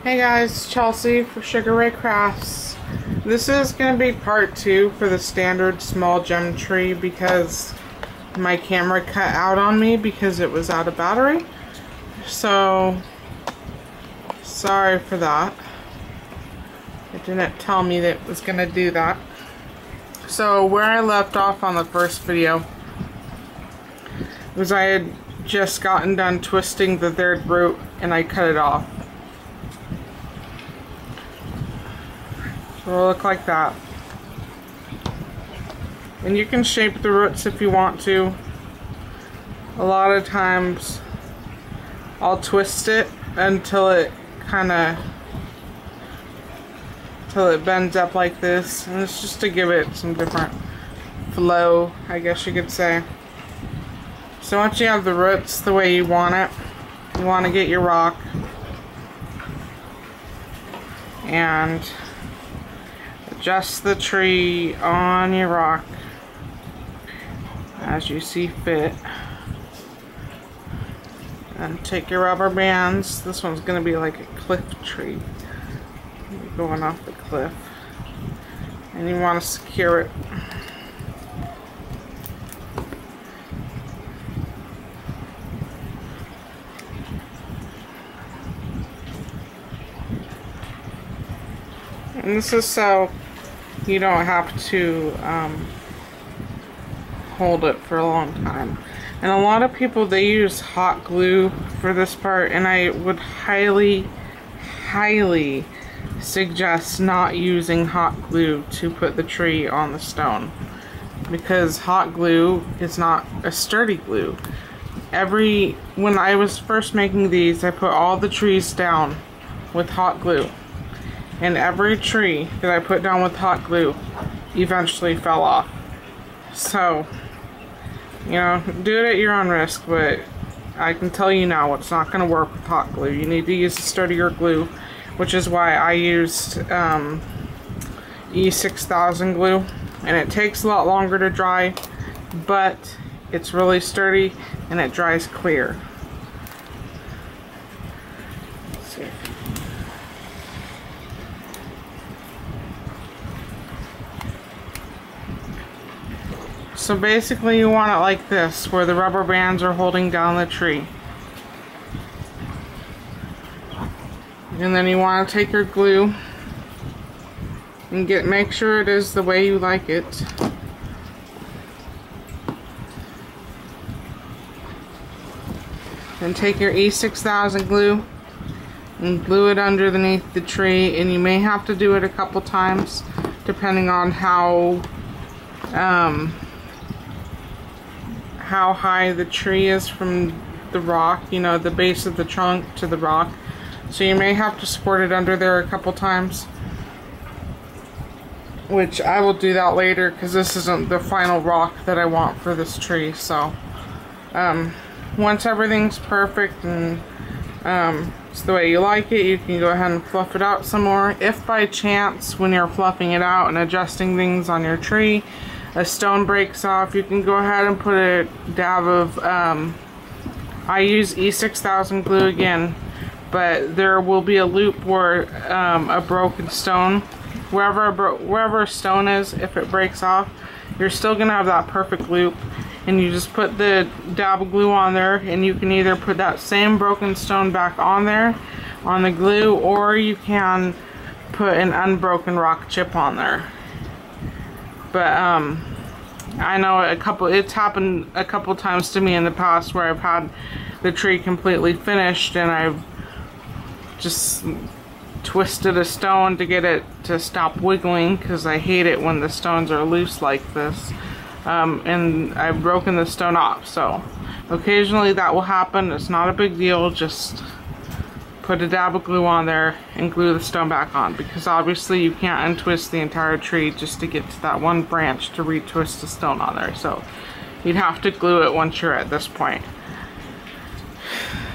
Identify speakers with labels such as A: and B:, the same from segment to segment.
A: Hey guys, Chelsea for Sugar Ray Crafts. This is going to be part 2 for the standard small gem tree because my camera cut out on me because it was out of battery. So, sorry for that. It didn't tell me that it was going to do that. So, where I left off on the first video was I had just gotten done twisting the third root and I cut it off. So it'll look like that. And you can shape the roots if you want to. A lot of times I'll twist it until it bends up like this, and it's just to give it some different flow, I guess you could say. So once you have the roots the way you want it, you want to get your rock and adjust the tree on your rock as you see fit. And take your rubber bands. This one's going to be like a cliff tree. You're going off the cliff. And you want to secure it. And this is so you don't have to hold it for a long time. And a lot of people, they use hot glue for this part, and I would highly suggest not using hot glue to put the tree on the stone, because hot glue is not a sturdy glue. When I was first making these, I put all the trees down with hot glue. And every tree that I put down with hot glue eventually fell off. So, you know, do it at your own risk, but I can tell you now it's not going to work with hot glue. You need to use a sturdier glue, which is why I used E6000 glue. And it takes a lot longer to dry, but it's really sturdy and it dries clear. Let's see. So basically you want it like this, where the rubber bands are holding down the tree. And then you want to take your glue and make sure it is the way you like it. Then take your E6000 glue and glue it underneath the tree, and you may have to do it a couple times depending on how high the tree is from the rock, you know, the base of the trunk to the rock. So you may have to squirt it under there a couple times, which I will do that later because this isn't the final rock that I want for this tree. So once everything's perfect and it's the way you like it, you can go ahead and fluff it out some more. If by chance when you're fluffing it out and adjusting things on your tree a stone breaks off, you can go ahead and put a dab of I use E6000 glue again, but there will be a loop where a broken stone, wherever a stone is, if it breaks off, you're still gonna have that perfect loop. And you just put the dab of glue on there, and you can either put that same broken stone back on there on the glue, or you can put an unbroken rock chip on there. But I know it's happened a couple times to me in the past where I've had the tree completely finished and I've just twisted a stone to get it to stop wiggling, because I hate it when the stones are loose like this, and I've broken the stone off. So occasionally that will happen. It's not a big deal. Just put a dab of glue on there and glue the stone back on, because obviously you can't untwist the entire tree just to get to that one branch to retwist the stone on there. So you'd have to glue it once you're at this point.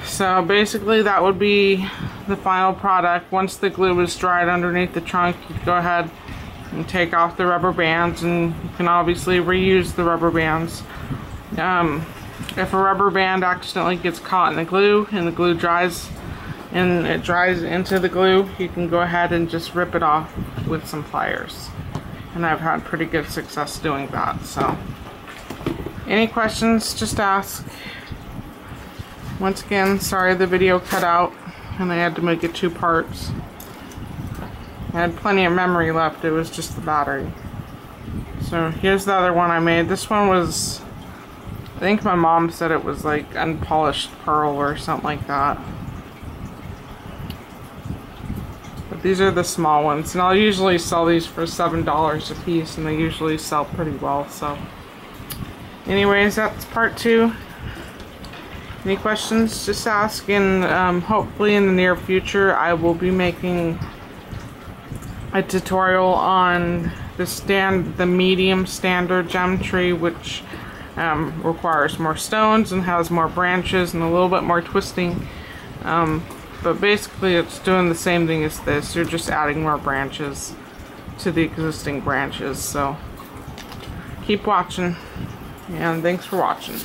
A: So basically that would be the final product. Once the glue is dried underneath the trunk, you go ahead and take off the rubber bands, and you can obviously reuse the rubber bands. If a rubber band accidentally gets caught in the glue and the glue dries and it dries into the glue, you can go ahead and just rip it off with some pliers. And I've had pretty good success doing that. So any questions, just ask. Once again, sorry the video cut out and I had to make it 2 parts. I had plenty of memory left, it was just the battery. So here's the other one I made. This one was, I think my mom said it was like unpolished pearl or something like that. But these are the small ones, and I'll usually sell these for $7 a piece, and they usually sell pretty well. So anyways, that's part 2. Any questions, just ask, and hopefully in the near future I will be making a tutorial on the medium standard gem tree, which requires more stones and has more branches and a little bit more twisting. But basically it's doing the same thing as this. You're just adding more branches to the existing branches. So keep watching, and thanks for watching.